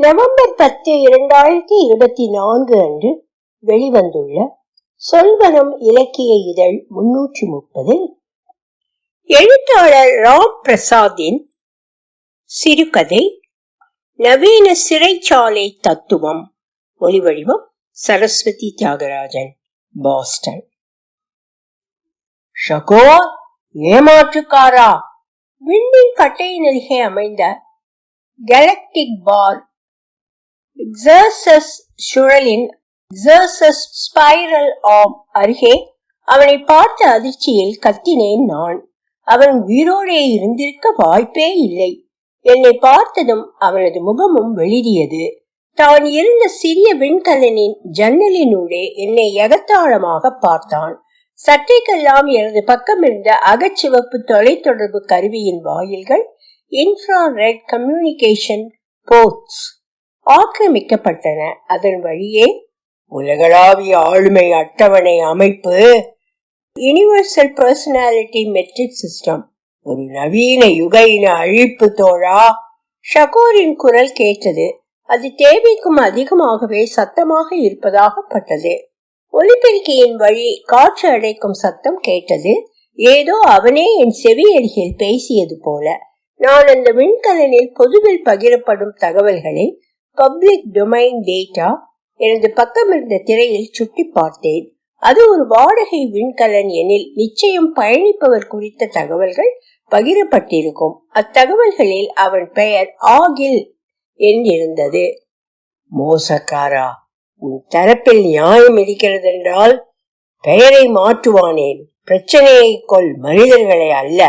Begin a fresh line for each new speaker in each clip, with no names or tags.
November 10, 2024 அன்று வெளிவந்துள்ள சொல்வனம் இலக்கிய இதழ் 330 எழுத்தாளர் ராம் பிரசாத்தின் சிறுகதை நவீன சிறைச்சாலை தத்துவம். ஒலிவடிவம் சரஸ்வதி தியாகராஜன், பாஸ்டன். ஷகோ, ஏமாற்றுக்காரா! விண்ணின் கட்டையின் அருகே அமைந்த கேலக்டிக் பார் எக்ஸர்சஸ் சுழலின் ஸ்பைரல் ஆர்ம் அருகே அவனை பார்த்த அதிர்ச்சியில் கத்தினேன் நான். அவன் உயிரோடே இருந்திருக்க வாய்ப்பே இல்லை. என்னை பார்த்ததும் அவனது முகமும் வெளிரியது. தான் இருந்த சிறிய விண்கலனின் ஜன்னலினூடே என்னை எகத்தாளமாக பார்த்தான். சற்றைக்கெல்லாம் எனது பக்கம் இருந்த அகச்சிவப்பு தொலைத்தொடர்பு கருவியின் வாயில்கள், இன்ஃப்ராரெட் கம்யூனிகேஷன் போர்ட்ஸ் ஆக்கிரமிக்கப்பட்டன. அதன் வழியே உலகளாவிய ஆளுமை அட்டவணை அமைப்பு, யுனிவர்சல் பர்சனாலிட்டி மெட்ரிக் சிஸ்டம், ஒரு நவீன யுகையின அழிப்பு தோழா. ஷகோரின் குரல் கேட்டது. அது தேவைக்கும் அதிகமாகவே சத்தமாக இருப்பதாக பட்டது. ஒலிபெருக்கியின் வழி காற்று அடைக்கும் சத்தம் கேட்டது. ஏதோ அவனே என் செவி அருகில் பேசியது போல. நான் அந்த விண்கலனில் பொதுவில் பகிரப்படும் தகவல்களை, பப்ளிக் டொமைன் டேட்டா, எனது பக்கம் இருந்த திரையில் சுட்டி பார்த்தேன். அது ஒரு வாடகை விண்கலன் எனில் நிச்சயம் பயணிப்பவர் குறித்த தகவல்கள் பகிரப்பட்டிருக்கும். அத்தகவல்களில் அவன் பெயர் ஆகில் என்றிருந்தது. மோசக்காரா, உன் தரப்பில் நியாயம் இருக்கிறது என்றால் பெயரை மாற்றுவானேன். பிரச்சனையை கொள், மனிதர்களை அல்ல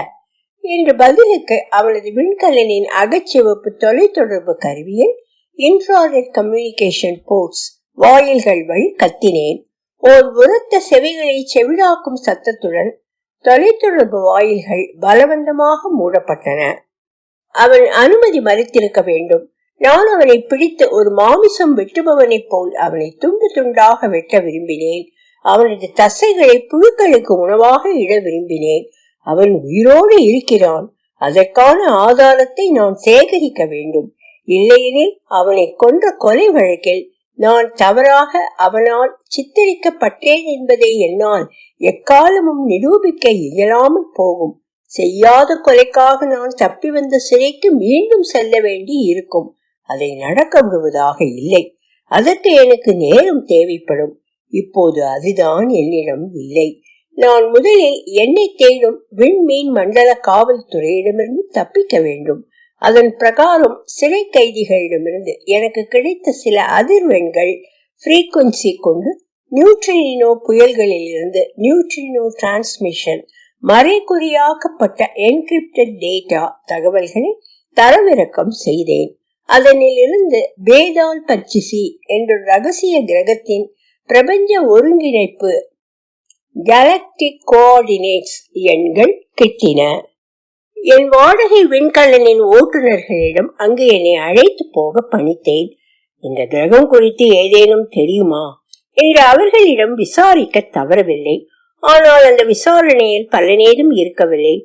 என்று பதிலுக்கு அவனது விண்கலனின் அகச்சிவப்பு தொலைத்தொடர்பு கருவியில் இன்ஃப்ராரெட் கம்யூனிகேஷன் போர்ட்ஸ் வாயில்கள் வழி கத்தினேன். ஓர் உரத்த செவிகளை செவிடாக்கும் சத்தத்துடன் தொலைத்தொடர்பு வாயில்கள் பலவந்தமாக மூடப்பட்டன. அவன் அனுமதி மறுத்திருக்க வேண்டும். நான் அவனை பிடித்து ஒரு மாமிசம் வெட்டுபவனை போல் அவனை துண்டு துண்டாக வெட்ட விரும்பினேன். அவனது தசைகளை புழுக்களுக்கு உணவாக இட விரும்பினேன். அவன் உயிரோடு இருக்கிறான். அதற்கான ஆதாரத்தை நான் சேகரிக்க வேண்டும். இல்லையெனில் அவனை கொன்ற கொலை வழக்கில் நான் தவறாக அவனால் சித்தரிக்கப்பட்டேன் என்பதை என்னால் எக்காலமும் நிரூபிக்க இயலாமல் போகும். செய்யாத கொலைக்காக நான் தப்பி வந்த சிறைக்கு மீண்டும் செல்ல வேண்டி இருக்கும். அதை நடக்க விடுவதாக இல்லை. அதற்கு எனக்கு நேரம் தேவைப்படும். இப்போது அதுதான் என்னிடம் இல்லை. நான் முதலில் என்னை தேடும் விண்மீன் மண்டல காவல்துறையிடமிருந்து தப்பிக்க வேண்டும். அதன் பிரகாரம் சிறை கைதிகளிடமிருந்து எனக்கு கிடைத்த சில அதிர்வெண்கள் ஃப்ரீக்வன்சி கொண்டு நியூட்ரினோ புயல்களில் இருந்து நியூட்ரினோ டிரான்ஸ்மிஷன் மறைகுறியாக்கப்பட்ட என்கிரிப்டட் டேட்டா தகவல்களை தரவிறக்கம் செய்தேன். அதனில் இருந்து பேதால் பச்சிசி என்ற ரகசிய கிரகத்தின் பிரபஞ்ச ஒருங்கிணைப்பு கேலக்டிக் கோஆர்டினேட்ஸ் எண்கள் கிட்டின. என் வாடகை விண்கலனின் ஓட்டுநர்களிடம் அங்கு என்னை அழைத்து போக பணித்தேன். இந்த கிரகம் குறித்து ஏதேனும் தெரியுமா என்று அவர்களிடம் விசாரிக்க தவறவில்லை. ஆனால் அந்த விசாரணையில் பலனேதும் இருக்கவில்லை.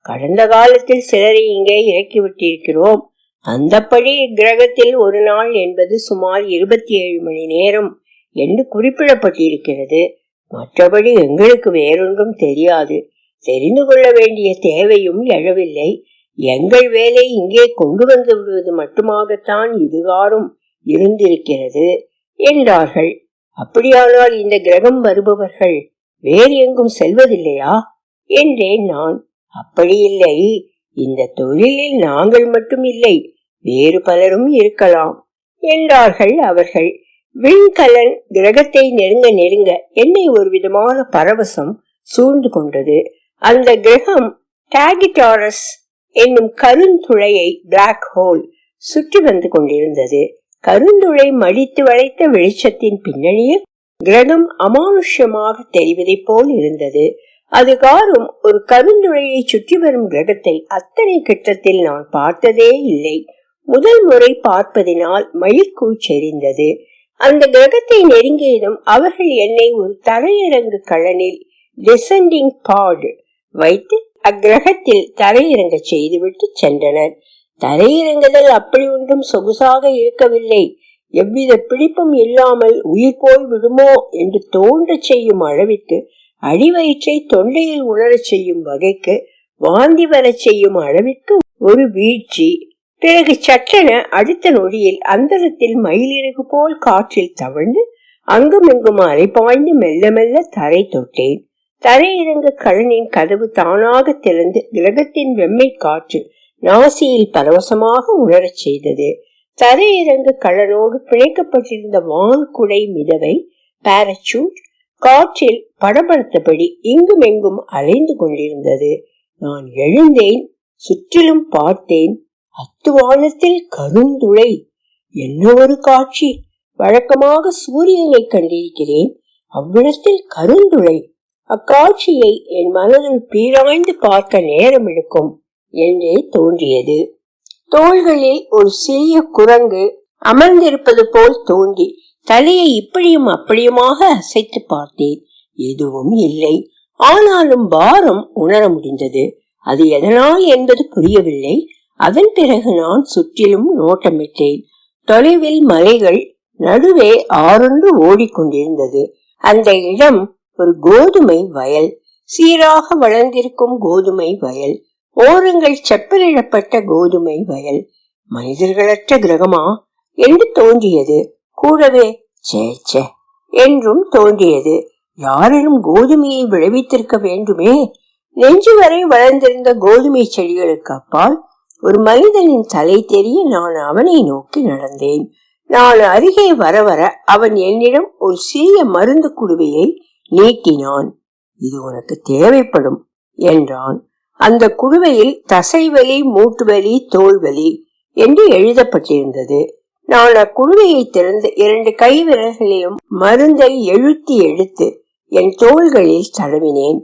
கடந்த காலத்தில் சிலரை இங்கே இறக்கிவிட்டிருக்கிறோம். அந்தப்படி கிரகத்தில் ஒரு நாள் என்பது சுமார் 27 மணி நேரம் என்று குறிப்பிடப்பட்டிருக்கிறது. மற்றபடி எங்களுக்கு வேறொன்றும் தெரியாது. தெரிந்து கொள்ள வேண்டிய தேவையும் எழவில்லை. எங்கள் வேலை இங்கே கொண்டு வந்து விடுவது மட்டுமாகத்தான் இதுகாரும் இருந்திருக்கிறது என்றார்கள். அப்படியானால் இந்த கிரகம் வருபவர்கள் வேறு எங்கும் செல்வதில்லையா என்றேன் நான். அப்படி இல்லை. இந்த தொழிலில் நாங்கள் மட்டும் இல்லை, வேறு பலரும் இருக்கலாம் என்றார்கள் அவர்கள். விண்கலன் கிரகத்தை நெருங்க நெருங்க என்னை ஒரு விதமான பரவசம் சூழ்ந்து கொண்டது. அந்த கிரகம் டாகிட்டாரஸ் என்னும் கருந்துளையை பிளாக் ஹோல் சுற்றி வந்து கொண்டிருந்தது. கருந்துளை மடித்து வளைத்த வெளிச்சத்தின் பின்னணியில் கிரகம் அமானுஷ்யமாக தெரிவதை போல் இருந்தது. அதுகாரும் ஒரு கருந்துளையை சுற்றி வரும் கிரகத்தை அத்தனை கிட்டத்தில் நான் பார்த்ததே இல்லை. முதல் முறை பார்ப்பதினால் மயிர்கூச்செறிந்தது. அந்த கிரகத்தை நெருங்கியதும் அவர்கள் என்னை ஒரு தரையிறங்கு கலனில் டிசெண்டிங் பாட் வைத்து அக்கிரகத்தில் தரையிறங்க செய்துவிட்டு சென்றனர். தரையிறங்குதல் அப்படி ஒன்றும் சொகுசாக இருக்கவில்லை. எவ்வித பிடிப்பும் இல்லாமல் உயிர் போய் விடுமோ என்று தோன்ற செய்யும் அளவிற்கு அடிவயிற்றை தொண்டையில் உணரச் செய்யும் வகைக்கு வாந்தி வரச் செய்யும் அளவிற்கு ஒரு வீழ்ச்சி. பிறகு சற்றென அடுத்த நொடியில் அந்தரத்தில் மயிலிறகு போல் காற்றில் தவழ்ந்து அங்கும் இங்கும் அலைபாய்ந்து மெல்ல மெல்ல தரை தொட்டேன். தரையிறங்கு கழனின் கதவு தானாக திறந்து கிரகத்தின் வெம்மை காற்று நாசியில் பரவசமாக உணரச் செய்தது. தரையிறங்கு கழனோடு பிணைக்கப்பட்டிருந்த வான்குடை மிதவை பாராசூட் காற்றில் படபடுத்தபடி இங்கும் எங்கும் அலைந்து கொண்டிருந்தது. நான் எழுந்தேன். சுற்றிலும் பார்த்தேன். அத்துவானத்தில் கருந்துளை. என்ன ஒரு காட்சி! வழக்கமாக சூரியனை கண்டிருக்கிறேன், அவ்விடத்தில் கருந்துளை. அக்காட்சியை என் மனதில் பீராய்ந்து பார்க்க நேரம் எடுக்கும் என்றே தோன்றியது. தோள்களில் ஒரு சிறிய குரங்கு அமர்ந்திருப்பது போல் தோன்றி தலையை இப்படியும் அப்படியுமாக அசைத்து பார்த்தேன். எதுவும் இல்லை. ஆனாலும் பாரம் உணர முடிந்தது. அது எதனால் என்பது புரியவில்லை. அதன் பிறகு நான் சுற்றிலும் நோட்டமிட்டேன். தொலைவில் மலைகள், நடுவே ஆறொன்று ஓடிக்கொண்டிருந்தது. அந்த இடம் ஒரு கோதுமை வயல். சீராக வளர்ந்திருக்கும் கோதுமை வயல். ஓரங்கள் செப்பலிடப்பட்ட கோதுமை வயல். மனிதர்களற்ற கிரகமா என்று தோன்றியது. கூடவே சே என்றும் தோன்றியது. யாரும் கோதுமையை விளைவித்திருக்க வேண்டுமே. நெஞ்சு வரை வளர்ந்திருந்த கோதுமை செடிகளுக்கு அப்பால் ஒரு மனிதனின் தலை தெரிய நான் அவனை நோக்கி நடந்தேன். நான் அருகே வர வர அவன் என்னிடம் ஒரு சிறிய மருந்து குடுவையை நீட்டினான். இது உனக்கு தேவைப்படும் என்றான். அந்த குடுவையில் தசைவலி, மூட்டுவலி, தோல்வலி என்று எழுதப்பட்டிருந்தது. நான் அக்குடுவையை திறந்து 2 கை விரல்களிலும் மருந்தை எழுத்தி எடுத்து என் தோள்களில் தடவினேன்.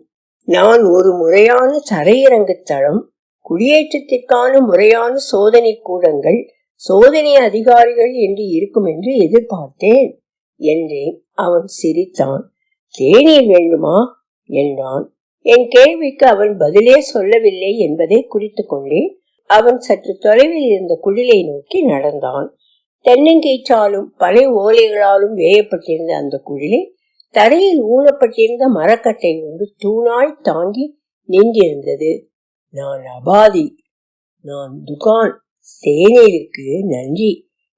நான் ஒரு முறையான தரையிறங்கு தளம், குடியேற்றத்திற்கான முறையான சோதனை கூடங்கள், சோதனை அதிகாரிகள் என்று இருக்கும் என்று எதிர்பார்த்தேன் என்றேன். அவன் சிரித்தான். தேநீர் வேண்டுமா என்றான். என் கேள்விக்கு அவன் பதிலே சொல்லவில்லை என்பதை குறித்து கொண்டேன். அவன் சற்று தொலைவில் இருந்த குடிலை நோக்கி நடந்தான். தென்னங்கீற்றாலும் பனை ஓலைகளாலும் வேயப்பட்டிருந்த அந்த குடிலை தரையில் ஊனப்பட்டிருந்த மரக்கட்டை ஒன்று தூணாய் தாங்கி நின்றிருந்தது. நான் அபாதி, நான் துகான், தேநீருக்கு நன்றி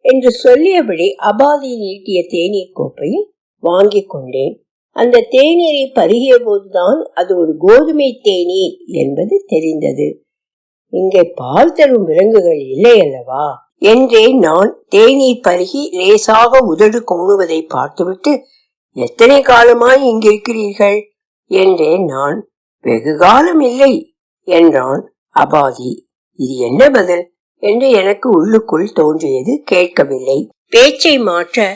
என்று சொல்லியபடி அபாதி நீட்டிய தேநீர் கோப்பையை வாங்கி கொண்டேன். அந்த தேநீரை பருகிய போதுதான் அது ஒரு கோதுமை தேநீர் என்பது தெரிந்தது. இங்கே பால் தரும் விலங்குகள் இல்லை அல்லவா என்றேன் நான். தேநீர் பருகி லேசாக உதடு கோணுவதை பார்த்துவிட்டு, எத்தனை காலமாய் இங்கிருக்கிறீர்கள் என்றேன் நான். வெகு காலம் இல்லை என்றான் அபாதி. இது என்ன பதில் என்று எனக்கு உள்ளுக்குள் தோன்றியது. கேட்கவில்லை. பேச்சை மாற்ற,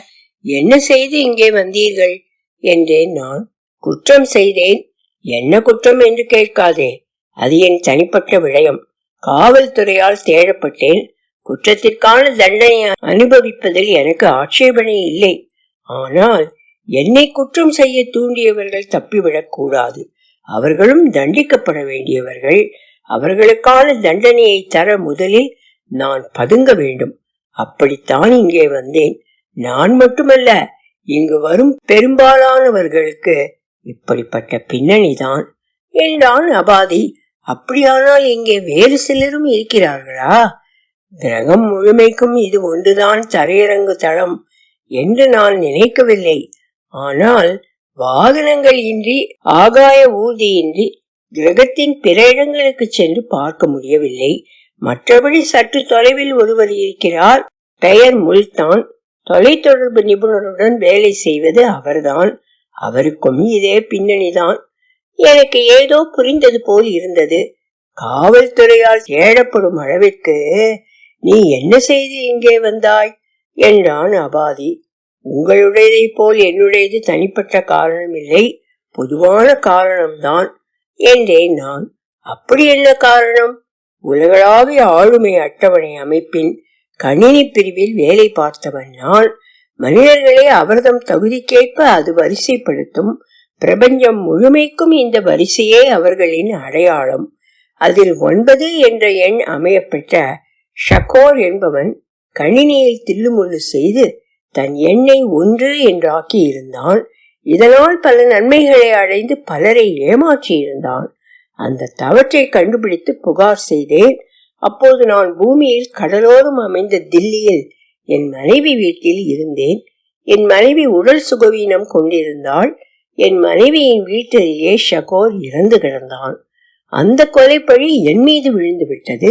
என்ன செய்து இங்கே வந்தீர்கள் என்றேன் நான். குற்றம் செய்தேன். என்ன குற்றம் என்று கேட்காதே, அது என் தனிப்பட்ட விடயம். காவல்துறையால் தேடப்பட்டேன். குற்றத்திற்கான தண்டனை அனுபவிப்பதில் எனக்கு ஆட்சேபனை இல்லை. ஆனால் என்னை குற்றம் செய்ய தூண்டியவர்கள் தப்பிவிடக் கூடாது. அவர்களும் தண்டிக்கப்பட வேண்டியவர்கள். அவர்களுக்கான தண்டனையை தர முதலில் நான் பதுங்க வேண்டும். அப்படித்தான் இங்கே வந்தேன். நான் மட்டுமல்ல, இங்கு வரும் பெரும்பாலானவர்களுக்கு இப்படிப்பட்ட பின்னணிதான் என்றான் அபாதி. அப்படியானால் இங்கே வேறு சிலரும் இருக்கிறார்களா? கிரகம் முழுமைக்கும் இது ஒன்றுதான் தரையிறங்கு தளம் என்று நான் நினைக்கவில்லை. ஆனால் வாகனங்கள் இன்றி, ஆகாய ஊர்தியின்றி கிரகத்தின் பிற இடங்களுக்கு சென்று பார்க்க முடியவில்லை. மற்றபடி சற்று தொலைவில் ஒருவர் இருக்கிறார். பெயர் முல்தான். தொலைத்தொடர்பு நிபுணருடன் வேலை செய்வது அவர்தான். அவருக்கும் இதே பின்னணிதான். எனக்கு ஏதோ புரிந்தது போல் இருந்தது. காவல்துறையால் தேடப்படும் அளவிற்கு நீ என்ன செய்து இங்கே வந்தாய் என்றான் அபாதி. உங்களுடையதை போல் என்னுடையது தனிப்பட்ட காரணம் இல்லை, பொதுவான காரணம்தான் என்றேன் நான். அப்படி என்ன காரணம்? உலகளாவிய ஆளுமை அட்டவணை அமைப்பின் கணினி பிரிவில் வேலை பார்த்தவன் நான். மனிதர்களை அவர்தம் தகுதிக்கேற்ப அது வரிசைப்படுத்தும். பிரபஞ்சம் முழுமைக்கும் இந்த வரிசையே அவர்களின் அடையாளம். அதில் 9 என்ற எண் அமையப்பெற்ற ஷகோர் என்பவன் கணினியில் தில்லுமுள்ளு செய்து தன் எண்ணை 1 என்றாக்கி இருந்தான். இதனால் பல நன்மைகளை அடைந்து பலரை ஏமாற்றி இருந்தான். அந்த தவற்றை கண்டுபிடித்து புகார் செய்தேன். அப்போது நான் பூமியில் கடலோரம் அமைந்த தில்லியில் என் மனைவி வீட்டில் இருந்தேன். என் மனைவி உடல் சுகவீனம் கொண்டிருந்தாள். என் மனைவியின் வீட்டிலேயே ஷகோர் இறந்து கிடந்தான். அந்த கொலைப்பழி என் மீது விழுந்து விட்டது.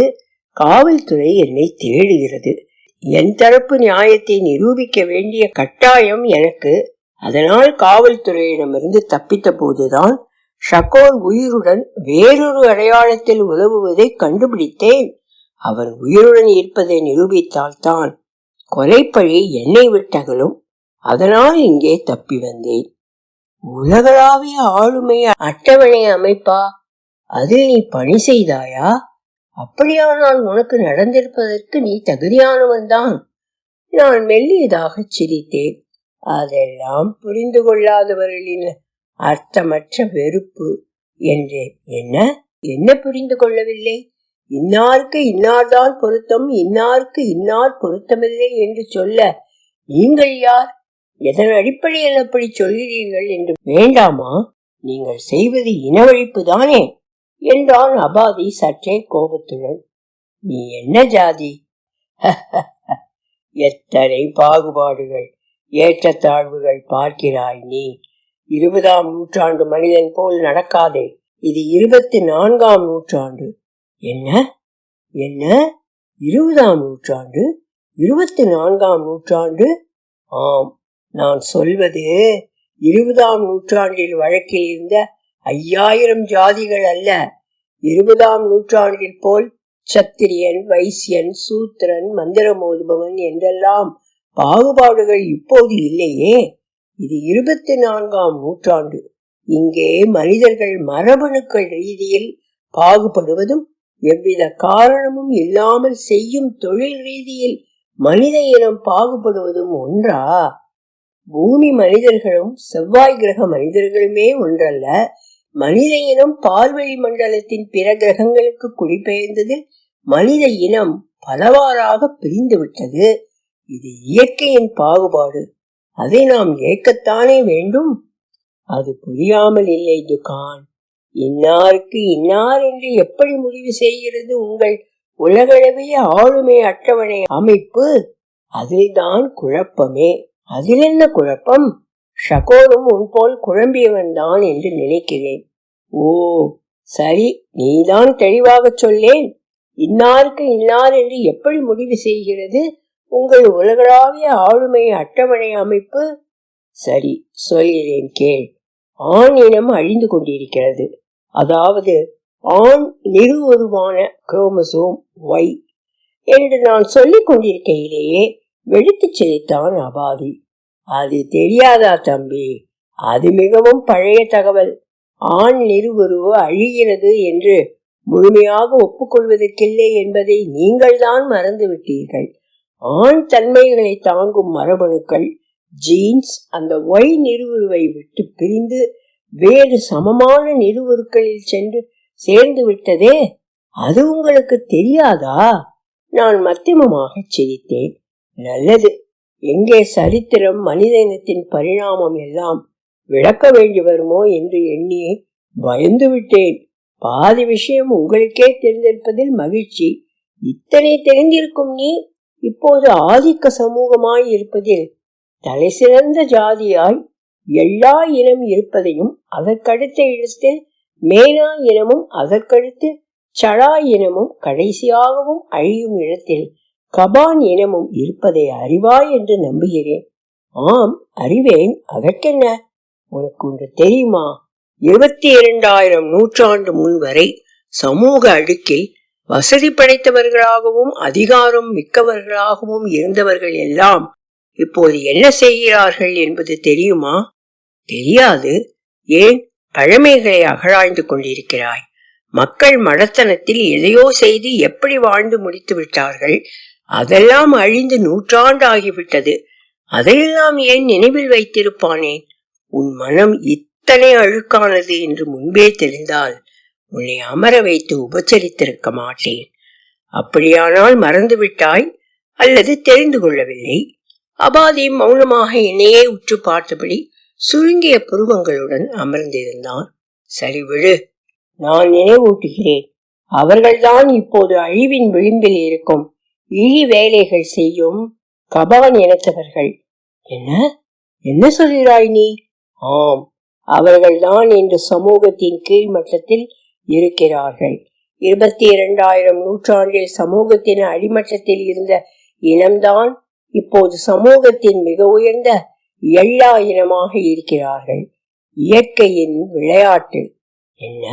காவல்துறை என்னை தேடுகிறது. என் தரப்பு நியாயத்தை நிரூபிக்க வேண்டிய கட்டாயம் எனக்கு. அதனால் காவல்துறையிடமிருந்து தப்பித்த போதுதான் ஷகோர் உயிருடன் வேறொரு அடையாளத்தில் உதவுவதை கண்டுபிடித்தேன். அவர் உயிருடன் இருப்பதை நிரூபித்தால்தான் கொலைப்பழி என்னை விட்டகலும். அதனால் இங்கே தப்பி வந்தேன். உலகளாவிய ஆளுமை அட்டவணை அமைப்பா? அதில் நீ பணி செய்தாயா? அப்படியானால் உனக்கு நடந்திருப்பதற்கு நீ தகுதியானவன் தான். நான் மெல்லியதாக சிரித்தேன். அதெல்லாம் புரிந்து கொள்ளாதவர்களின் அர்த்தமற்ற வெறுப்பு என்றேன். என்ன புரிந்து கொள்ளவில்லை? இன்னாருக்கு இன்னார்தான் பொருத்தம், இன்னாருக்கு இன்னார் பொருத்தமில்லை என்று சொல்ல நீங்கள் யார்? எதன் அடிப்படையில் அப்படி சொல்கிறீர்கள் என்று வேண்டாமா? நீங்கள் செய்வது இனவழிப்பு தானே என்றான் அபாதி சற்றே கோபத்துடன். நீ என்ன ஜாதி? எத்தனை பாகுபாடுகள், ஏற்றத்தாழ்வுகள் பார்க்கிறாய் நீ. 20ஆம் நூற்றாண்டு மனிதன் போல் நடக்காதே. இது 24ஆம் நூற்றாண்டு. என்ன 20ஆம் நூற்றாண்டு? 24ஆம் நூற்றாண்டு? ஆம், நான் சொல்வது 20ஆம் நூற்றாண்டில் வழக்கில் இருந்த 5000 ஜாதிகள் அல்ல. 20ஆம் நூற்றாண்டில் போல் சத்திரியன், வைசியன், சூத்திரன், மந்திரம் ஓதுபவன் என்றெல்லாம் பாகுபாடுகள் இப்போது இல்லையே. இது 24ஆம் நூற்றாண்டு. இங்கே மனிதர்கள் மரபணுக்கள் ரீதியில் பாகுபடுவதும் எவ்வித காரணமும் இல்லாமல் செய்யும் தொழில் ரீதியில் மனித இனம் பாகுபடுவதும் ஒன்றா? பூமி மனிதர்களும் செவ்வாய் கிரக மனிதர்களுமே ஒன்றல்ல. மனித இனம் பால்வெளி மண்டலத்தின் பிற கிரகங்களுக்கு குடிபெயர்ந்ததில் மனித இனம் பலவாறாக பிரிந்து விட்டது. இது இயற்கையின் பாகுபாடு. அதை நாம் ஏற்கத்தானே வேண்டும். அது புரியாமல் இல்லை துகான். இன்னாருக்கு இன்னார் என்று எப்படி முடிவு செய்கிறது உங்கள் உலகளவிய ஆளுமை அட்டவணை அமைப்பு? அதில்தான் குழப்பமே. அதில் என்ன குழப்பம்? ஷகோரும் உன்போல் குழம்பியவன் தான் என்று நினைக்கிறேன். ஓ சரி, நீதான் தெளிவாக சொல்லேன். இன்னாருக்கு இன்னார் என்று எப்படி முடிவு செய்கிறது உங்கள் உலகளாவிய ஆளுமை அட்டவணை அமைப்பு? சரி, சொல்கிறேன் கேள். ஆண் இனம் அழிந்து கொண்டிருக்கிறது. அதாவது ஆண் நிறுவுருவான குரோமோசோம் Y என்று நான் சொல்லிக் கொண்டிருக்கையிலேயே வெடித்து சிரித்தான் அபாதி. அது தெரியாதா தம்பி? அது மிகவும் பழைய தகவல். ஆண் நிறுவுருவு அழிகிறது என்று முழுமையாக ஒப்புக்கொள்வதற்கில்லை என்பதை நீங்கள் தான் மறந்து விட்டீர்கள். ஆண் தன்மைகளை தாங்கும் மரபணுக்கள், ஜீன்ஸ், அந்த Y நிறுவுருவை விட்டு பிரிந்து வேறு சமமான நிறுவுருக்களில் சென்று சேர்ந்து விட்டதே. அது உங்களுக்கு தெரியாதா? நான் மத்தியமமாக சிரித்தேன். நல்லது, எங்கே சரித்திரம், மனித இனத்தின் பரிணாமம் எல்லாம் விளக்க வேண்டி வருமோ என்று எண்ணி பயந்து விட்டேன். பாதி விஷயம் உங்களுக்கே தெரிந்திருப்பதில் மகிழ்ச்சி. இத்தனை தெரிந்திருக்கும் நீ இப்போது ஆதிக்க சமூகமாய் இருப்பதில் தலை சிறந்த ஜாதியாய் எல்லா இனம் இருப்பதையும், அதற்கடுத்த இடத்தில் மேனா இனமும், அதற்கடுத்து சடா இனமும், கடைசியாகவும் அழியும் இடத்தில் கபான் இனமும் இருப்பதை அறிவாய் என்று நம்புகிறேன். ஆம், அறிவேன். அதற்கென்ன? உனக்கு ஒன்று தெரியுமா? 22,000 நூற்றாண்டு முன் வரை சமூக அடுக்கில் வசதி படைத்தவர்களாகவும் அதிகாரம் மிக்கவர்களாகவும் இருந்தவர்கள் எல்லாம் இப்போது என்ன செய்கிறார்கள் என்பது தெரியுமா? தெரியாது. ஏன் பழமைகளை அகழாய்ந்து கொண்டிருக்கிறாய்? மக்கள் மடத்தனத்தில் எதையோ செய்து எப்படி வாழ்ந்து முடித்து விட்டார்கள். அதெல்லாம் அழிந்து நூற்றாண்டு ஆகிவிட்டது. அதையெல்லாம் ஏன் நினைவில் வைத்திருப்பானேன்? உன் மனம் இத்தனை அழுக்கானது என்று முன்பே தெரிந்தால் உன்னை அமர வைத்து உபச்சரித்திருக்க மாட்டேன். அப்படியானால் மறந்துவிட்டாய் அல்லது தெரிந்து கொள்ளவில்லை. அபாதி மௌனமாக என்னையே உற்று பார்த்தபடி சுருங்கிய புருவங்களுடன் அமர்ந்திருந்தான். சரி விடு, நான் நினைவூட்டுகிறேன். அவர்கள்தான் இப்போது அழிவின் விளிம்பில் இருக்கும் இழி வேலைகள் செய்யும் கபான் இனத்தவர்கள். என்ன என்ன சொல்கிறாய் நீ? ஆம், அவர்கள்தான் இன்று சமூகத்தின் கீழ்மட்டத்தில் இருக்கிறார்கள். 22,000 நூற்றாண்டில் சமூகத்தின் அடிமட்டத்தில் இருந்த இனம்தான் இப்போது சமூகத்தின் மிக உயர்ந்த எல்லா இனமாக இருக்கிறார்கள். இயற்கையின் விளையாட்டு. என்ன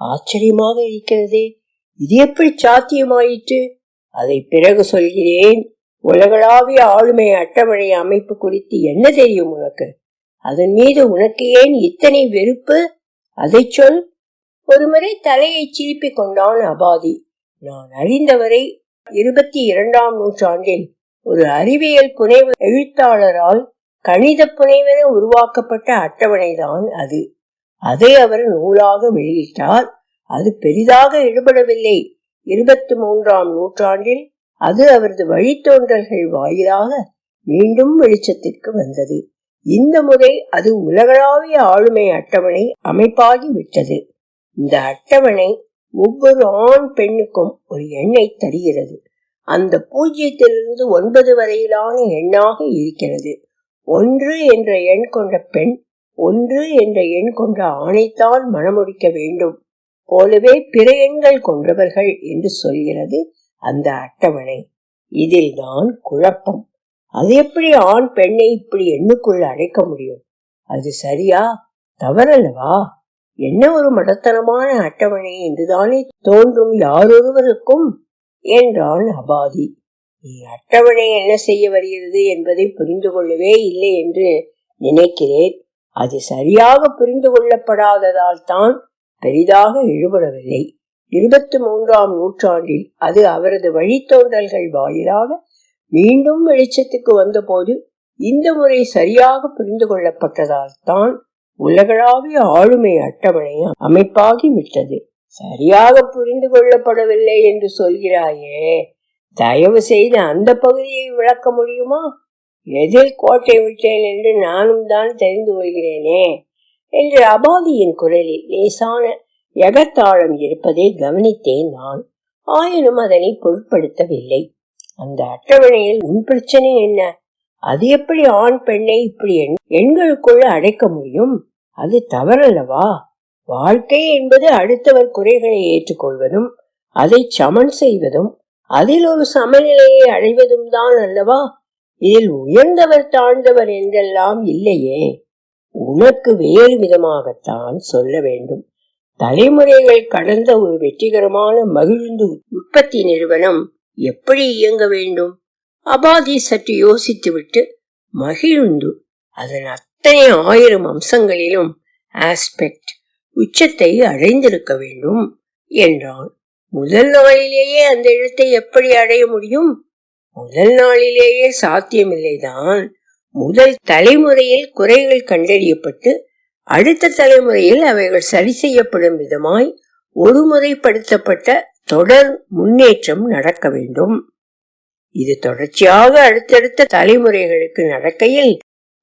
ஆச்சரியமாக இருக்கிறதே, இது எப்படி சாத்தியமாயிற்று? அதை பிறகு சொல்கிறேன். உலகளாவிய ஆளுமை அட்டவணை அமைப்பு குறித்து என்ன தெரியும் உனக்கு? அதன் மீது உனக்கு ஏன் இத்தனை வெறுப்பு? அதை சொல். ஒருமுறை தலையை சிரிப்பிக் கொண்டான் அபாதி. நான் அறிந்தவரை 22ஆம் நூற்றாண்டில் ஒரு அறிவியல் புனைவு எழுத்தாளரால் கணித புனைவென உருவாக்கப்பட்ட அட்டவணைதான் அது. அதை அவர் நூலாக வெளியிட்டார். அது பெரிதாக ஈடுபடவில்லை. 23ஆம் நூற்றாண்டில் அது அவரது வழித்தோன்றல்கள் வாயிலாக மீண்டும் வெளிச்சத்திற்கு வந்தது. இந்த முறை அது உலகளாவிய ஆளுமை அட்டவணை அமைப்பாகி விட்டது. இந்த அட்டவணை ஒவ்வொரு ஆண் பெண்ணுக்கும் ஒரு எண்ணை தருகிறது. அந்த 0 to 9 வரையிலான எண்ணாக இருக்கிறது. 1 என்ற எண் கொண்ட பெண் 1 என்ற எண் கொண்ட ஆணைத்தான் மணமுடிக்க வேண்டும் போலவே பிற எண்கள் கொண்டவர்கள் என்று சொல்கிறது அந்த அட்டவணை. இதில் தான் குழப்பம். அது எப்படி ஆண் பெண்ணை இப்படி எண்ணுக்குள் அடைக்க முடியும்? அது சரியா தவறல்லவா? என்ன ஒரு மடத்தனமான அட்டவணை என்றுதானே தோன்றும் யாரொருவருக்கும் என்றான் அபாதி. நீ அட்டவணை என்ன செய்ய வருகிறது என்பதை புரிந்து கொள்ளவே இல்லை என்று நினைக்கிறேன். அது சரியாக புரிந்து கொள்ளப்படாததால் தான் பெரிதாக ஈடுபடவில்லை. 23ஆம் நூற்றாண்டில் அது அவரது வழித்தோன்றல்கள் வாயிலாக மீண்டும் வெளிச்சத்துக்கு வந்தபோது இந்த முறை சரியாக புரிந்து கொள்ளப்பட்டதால் தான் உலகளாவிய ஆளுமை அட்டவணை அமைப்பாகி விட்டது. சரியாக புரிந்து கொள்ளப்படவில்லை என்று சொல்கிறாயே, தயவு செய்து அந்த பகுதியை விளக்க முடியுமா? எதில் கோட்டை விட்டேன் என்று நானும் தான் தெரிந்து கொள்கிறேனே என்று அபாதியின் குரலில் லேசான எகத்தாளம் இருப்பதை கவனித்தேன் நான். ஆயினும் அதனை பொருட்படுத்தவில்லை. அந்த அட்டவணையில் உன் பிரச்சனை என்ன? அது எப்படி ஆண் பெண்ணை இப்படி எண்களுக்குள்ள அடைக்க முடியும்? அது தவறல்லவா? வாழ்க்கை என்பது அடுத்தவர் குறைகளை ஏற்றுக்கொள்வதும் அதை சமன் செய்வதும் அதில் ஒரு சமநிலையை அடைவதும் தான் அல்லவா? இதில் உயர்ந்தவர் தாழ்ந்தவர் என்றெல்லாம் இல்லையே. உனக்கு வேறு விதமாகத்தான் சொல்ல வேண்டும். தலைமுறைகள் கடந்த ஒரு வெற்றிகரமான மகிழ்ந்து உற்பத்தி நிறுவனம் எப்படி இயங்க வேண்டும்? அபாதி சற்று யோசித்துவிட்டு, மகிழ்ந்து அதன் அத்தனை 1000 அம்சங்களிலும் ஆஸ்பெக்ட் உச்சத்தை அடைந்திருக்க வேண்டும் என்றான். முதல் நாளிலேயே அந்த இடத்தை எப்படி அடைய முடியும்? முதல் நாளிலேயே சாத்தியமில்லைதான். முதல் தலைமுறையில் குறைகள் கண்டறியப்பட்டு அடுத்த தலைமுறையில் அவைகள் சரி செய்யப்படும் விதமாய் ஒருமுறைப்படுத்தப்பட்ட தொடர் முன்னேற்றம் நடக்க வேண்டும். இது தொடர்ச்சியாக அடுத்தடுத்த தலைமுறைகளுக்கு நடக்கையில்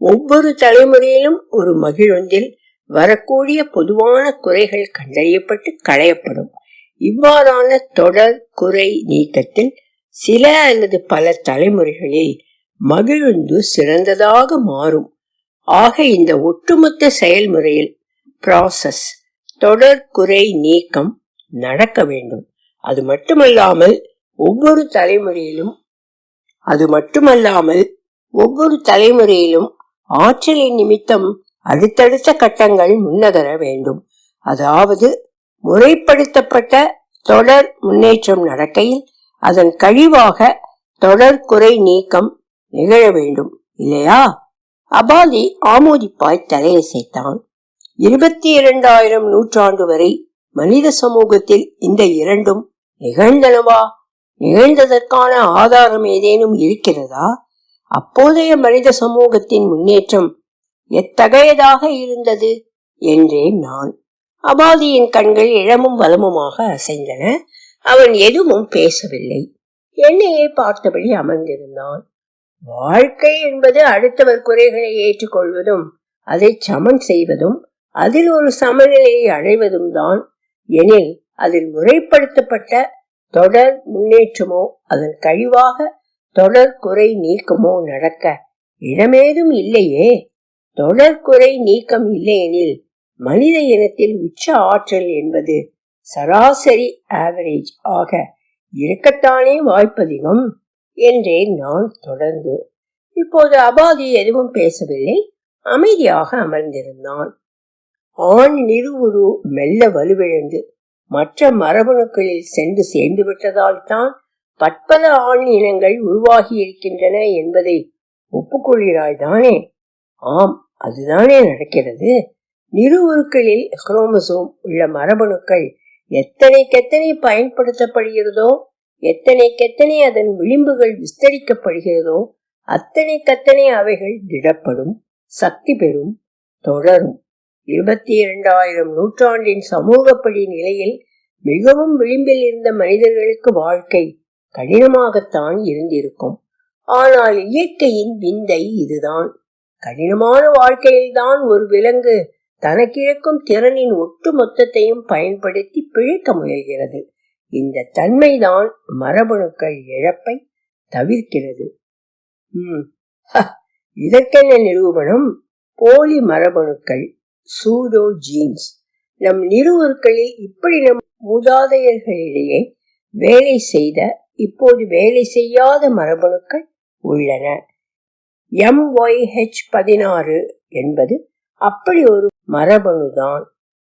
ஒவ்வொரு தலைமுறையிலும் ஒரு மகிழ்வொன்றில் வரக்கூடிய பொதுவான குறைகள் கண்டறியப்பட்டு களையப்படும். இவ்வாறான தொடர் குறை நீக்கத்தில் சில அல்லது பல தலைமுறைகளில் மகிழ்ந்து சிறந்ததாக மாறும். ஆக இந்த ஒட்டுமொத்த செயல்முறையில் ப்ராசஸ் தொடர் குறை நீக்கம் நடக்க வேண்டும். அது மட்டுமல்லாமல் ஒவ்வொரு தலைமுறையிலும் ஆற்றலின் நிமித்தம் அடுத்தடுத்த கட்டங்கள் முன்னகர வேண்டும். அதாவது முறைப்படுத்தப்பட்ட தொடர் முன்னேற்றம் நடக்கையில் அதன் கழிவாக தொடர் குறை நீக்கம் நிகழ வேண்டும், இல்லையா? அபாதி ஆமோதிப்பாய் தலையசைத்தான். 22,000 நூற்றாண்டு வரை மனித சமூகத்தில் இந்த இரண்டும் நிகழ்ந்தனவா? நிகழ்ந்ததற்கான ஆதாரம் ஏதேனும் இருக்கிறதா? அப்போதைய மனித சமூகத்தின் முன்னேற்றம் எத்தகையதாக இருந்தது என்றேன் நான். அபாதியின் கண்கள் இளமும் வலமுமாக அசைந்தன. அவன் எதுவும் பேசவில்லை. என்னையே பார்த்தபடி அமர்ந்திருந்தான். வாழ்க்கை என்பது அடுத்தவர் குறைகளை ஏற்றுக்கொள்வதும் அதை சமன் செய்வதும் அதில் ஒரு சமநிலையை அடைவதும் தான் எனில் அதில் முறைப்படுத்தப்பட்ட தொடர் முன்னேற்றமோ அதன் கழிவாக தொடர் குறை நீக்கமோ நடக்க இடமேதும் இல்லையே. தொடர் குறை நீக்கம் இல்லையெனில் மனித இனத்தில் உச்ச ஆற்றல் என்பது சராசரி ஆவரேஜ் ஆக இருக்கத்தானே வாய்ப்பதிகம் என்றேன் நான் தொடர்ந்து. இப்போது அபாதி எதுவும் பேசவில்லை, அமைதியாக அமர்ந்திருந்தான். ஆண் நிறுவுரு மெல்ல வலுவிழந்து மற்ற மரபணுக்களில் சென்று சேர்ந்து விட்டதால் தான் பற்பல ஆண் இனங்கள் உருவாகி இருக்கின்றன என்பதை ஒப்புக்கொள்கிறாய்தானே? ஆம், அதுதானே நடக்கிறது. நிறுவுருக்களில் குரோமோசோம் உள்ள மரபணுக்கள் எத்தனைக்கெத்தனை பயன்படுத்தப்படுகிறதோ, எத்தனைக்கெத்தனை அதன் விளிம்புகள் விஸ்தரிக்கப்படுகிறதோ அத்தனைக்கத்தனை அவைகள் திடப்படும், சக்தி பெறும், தொடரும். 22,000 நூற்றாண்டின் சமூகப்படி நிலையில் மிகவும் விளிம்பில் இருந்த மனிதர்களுக்கு வாழ்க்கை கடினமாகத்தான் இருந்திருக்கும். ஆனால் இயற்கையின் விந்தை இதுதான். கடினமான வாழ்க்கையில்தான் ஒரு விலங்கு தனக்கிழக்கும் திறனின் ஒட்டு மொத்தத்தையும் பயன்படுத்தி பிழைக்க முயல்கிறது. இந்த தன்மைதான் மரபணுக்கள் இழப்பை தவிர்க்கிறது. இதற்கென்ன நிரூபணம்? போலி மரபணுக்கள், சூடோ ஜீன்ஸ். நம் நிறுவற்களில் இப்படி நம் மூதாதையர்களிடையே வேலை செய்த, இப்போது வேலை செய்யாத மரபணுக்கள் உள்ளன. MYH16 என்பது அப்படி ஒரு மரபணுதான்.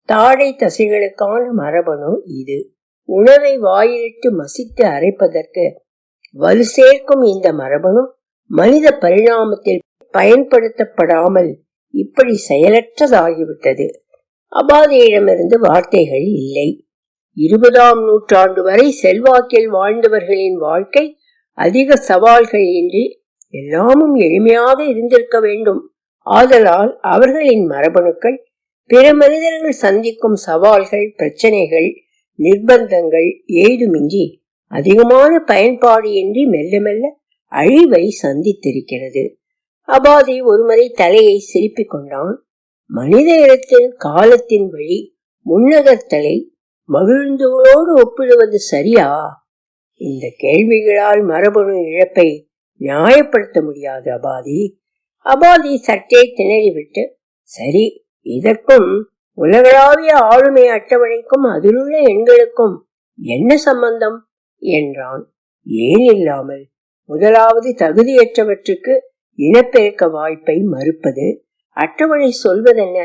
தாடை தசைகளுக்கான மரபணு இது. உணவை வாயிலிட்டு மசித்து அரைப்பதற்கு வலு சேர்க்கும் இந்த மரபணு மனித பரிணாமத்தில் பயன்படுத்தப்படாமல் இப்படி செயலற்றதாகிவிட்டது. அபாதியிடமிருந்து வார்த்தைகள் இல்லை. 20ஆம் நூற்றாண்டு வரை செல்வாக்கில் வாழ்ந்தவர்களின் வாழ்க்கை அதிக சவால்கள் இன்றி எல்லாமும் எளிமையாக இருந்திருக்க வேண்டும். ஆதலால் அவர்களின் மரபணுக்கள் பிற மனிதர்கள் சந்திக்கும் சவால்கள், பிரச்சனைகள், நிர்பந்தங்கள் ஏதுமின்றி அதிகமான பயன்பாடு இன்றி மெல்ல மெல்ல அழிவை சந்தித்திருக்கிறது. அபாதி ஒருமுறை தலையை சிரிப்பிக் கொண்டான். மனித இனத்தின் காலத்தின் வழி முன்னகர்த்தலை மகிழ்ந்தோடு ஒப்பிடுவது சரியா? இந்த கேள்விகளால் மரபணு இழப்பை நியாயப்படுத்த முடியாது அபாதி. அபாதி சற்றே திணறிவிட்டு, சரி, இதற்கும் உலகளாவிய ஆளுமை அட்டவணைக்கும் அதிலுள்ள எண்களுக்கும் என்ன சம்பந்தம் என்றான். ஏன் இல்லாமல்? முதலாவது, தகுதியற்றவற்றுக்கு இனப்பெருக்க வாய்ப்பை மறுப்பது. அட்டவணை சொல்வதென்ன?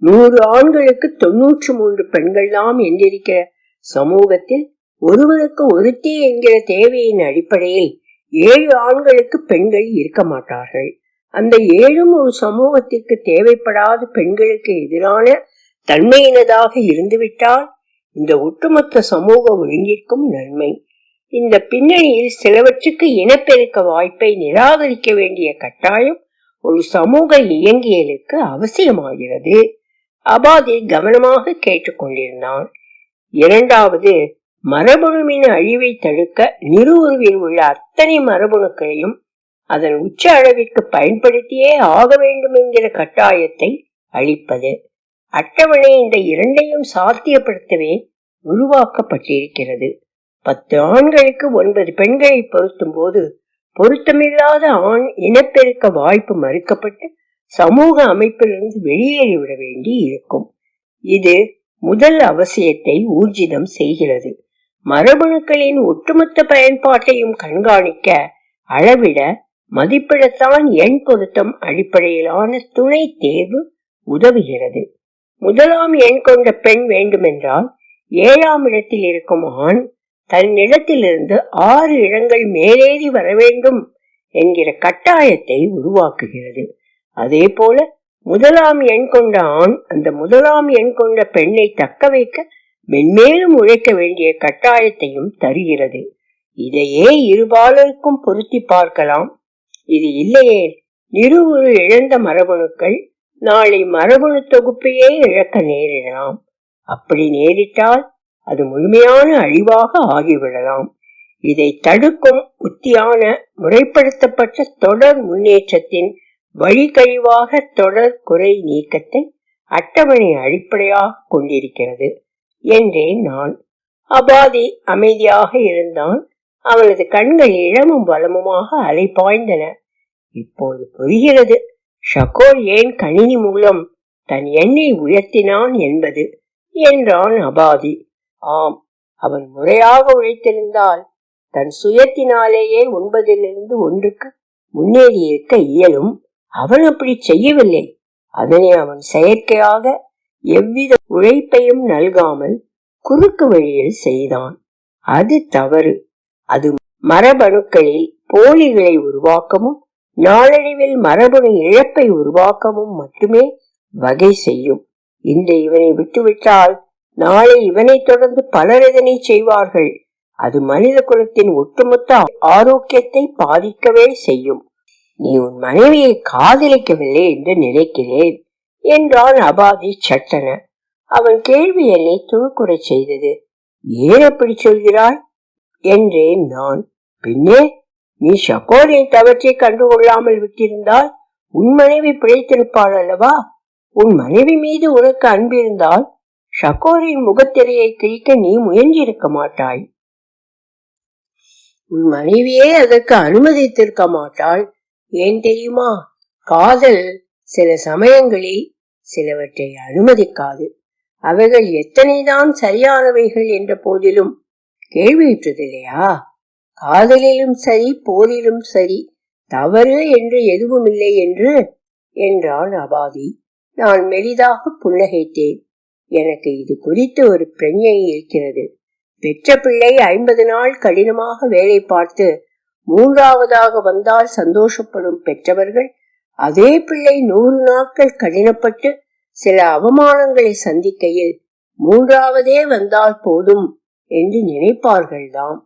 100 ஆண்களுக்கு 93 பெண்கள் தாம் என்றிருக்கிற சமூகத்தில் ஒருவனுக்கு ஒருத்தி என்கிற தேவையின் அடிப்படையில் 7 ஆண்களுக்கு பெண்கள் இருக்க மாட்டார்கள். அந்த 7ம் ஒரு சமூகத்திற்கு தேவைப்படாத பெண்களுக்கு எதிரான தன்மையினதாக இருந்துவிட்டால் இந்த ஒட்டுமொத்த சமூக ஒழுங்கிற்கும் நன்மை. இந்த பின்னணியில் சிலவற்றுக்கு இனப்பெருக்க வாய்ப்பை நிராகரிக்க வேண்டிய கட்டாயம் ஒரு சமூக இயங்கியலுக்கு அவசியமாகிறது. அபாதி கவனமாக கேட்டுக்கொண்டிருந்தான். இரண்டாவது, மரபணுவின் அழிவை தடுக்க நிறுவுருவில் உள்ள அத்தனை மரபணுக்களையும் அதன் உச்ச அளவிற்கு பயன்படுத்தியே ஆக வேண்டும் என்கிற கட்டாயத்தை அளிப்பது. அட்டவணை இந்த இரண்டையும் சாத்தியப்படுத்தவே உருவாக்கப்பட்டிருக்கிறது. 10 ஆண்களுக்கு 9 பெண்களை பொருத்தும் போது பொருத்தமில்லாத ஆண் இனப்பெருக்க வாய்ப்பு மறுக்கப்பட்டு சமூக அமைப்பிலிருந்து வெளியேறிவிட வேண்டி இருக்கும். இது முதல் அவசியத்தை ஊர்ஜிதம் செய்கிறது. மரபணுக்களின் ஒட்டுமொத்த பயன்பாட்டையும் கண்காணிக்க, அளவிட, மதிப்பிடத்தான் எண் பொருத்தம் அடிப்படையிலான துணை தேர்வு உதவுகிறது. முதலாம் எண் கொண்ட பெண் வேண்டுமென்றால் 7ஆம் இடத்தில் இருக்கும் ஆண் தன்னிடத்திலிருந்து 6 இடங்கள் மேலேறி வர வேண்டும் என்கிற கட்டாயத்தை உருவாக்குகிறது. அதே போல முதலாம் எண் கொண்ட ஆண் அந்த முதலாம் எண் கொண்ட பெண்ணை தக்க வைக்க மென்மேலும் உழைக்க வேண்டிய கட்டாயத்தையும் தருகிறது. இதையே இருபாலருக்கும் பொருத்தி பார்க்கலாம். இது இல்லையே நிறுவுரு இழந்த மரபணுக்கள் நாளை மரபணு தொகுப்பையே இழக்க நேரிடலாம். அப்படி நேரிட்டால் அது முழுமையான அழிவாக ஆகிவிடலாம். இதை தடுக்கும் உத்தியான முறைப்படுத்தப்பட்ட தொடர் முன்னேற்றத்தின் வழிகழிவாக தொடர் குறை நீக்கத்தை அட்டவணை அடிப்படையாக கொண்டிருக்கிறது என்றேன் நான். அபாதி அமைதியாக இருந்தான். அவனது கண்கள் இளமும் வளமுமாக அலை பாய்ந்தன. இப்போது புரிகிறது ஷகோர் ஏன் கணினி மூலம் தன் எண்ணை உயர்த்தினான் என்பது என்றான் அபாதி. ஆம், அவன் முறையாக உழைத்திருந்தால் தன் சுயத்தினாலேயே 9லிருந்து 1க்கு முன்னேறி இருக்க இயலும். அவன் அப்படி செய்யவில்லை. அதனை அவன் செயற்கையாக எவ்வித உழைப்பையும் நல்காமல் குறுக்கு வழியில் செய்தான். அது தவறு. அது மரபணுக்களில் போலிகளை உருவாக்கவும் நாளடைவில் மரபணு இழப்பை உருவாக்கவும் மட்டுமே வகை செய்யும். இன்று இவனை விட்டுவிட்டால் நாளை இவனை தொடர்ந்து பலர் இதனை செய்வார்கள். அது மனித குலத்தின் ஒட்டுமொத்த ஆரோக்கியத்தை பாதிக்கவே செய்யும். நீ உன் மனைவியை காதலிக்கவில்லை என்று நினைக்கிறேன் என்றான் அபாதி சட்டன. அவன் கேள்வி என்னை துணுக்குறை செய்தது. ஏன் அப்படி சொல்கிறாய் என்றேன் நான். பின்னே நீ ஷகோரின் தவற்றை கண்டுகொள்ளாமல் விட்டிருந்தால் உன் மனைவி பிழைத்திருப்பாள் அல்லவா? உன் மனைவி மீது உனக்கு அன்பு இருந்தால் ஷகோரின் முகத்திரையை கிழிக்க நீ முயன்றிருக்க மாட்டாய். உன் மனைவியே அதற்கு அனுமதித்திருக்க மாட்டாள். ஏன் தெரியுமா? காதல் சில சமயங்களில் சிலவற்றை அனுமதிக்காது. அவைகள் எத்தனைதான் சரியானவைகள் என்ற போதிலும் கேள்வியுற்றதில்லையா? காதலிலும் சரி, போரிலும் சரி, தவறு என்று எதுவுமில்லை என்றான் அபாதி. நான் மெலிதாக புன்னகைத்தேன். எனக்கு இது குறித்து ஒரு பிரஞை இருக்கிறது. பெற்ற பிள்ளை 50 நாள் கடினமாக வேலை பார்த்து 3ஆவதாக வந்தால் சந்தோஷப்படும் பெற்றவர்கள் அதே பிள்ளை 100 நாட்கள் கடினப்பட்டு சில அவமானங்களை சந்திக்கையில் 3ஆவதே வந்தால் போதும் என்று நினைப்பார்கள்தாம்.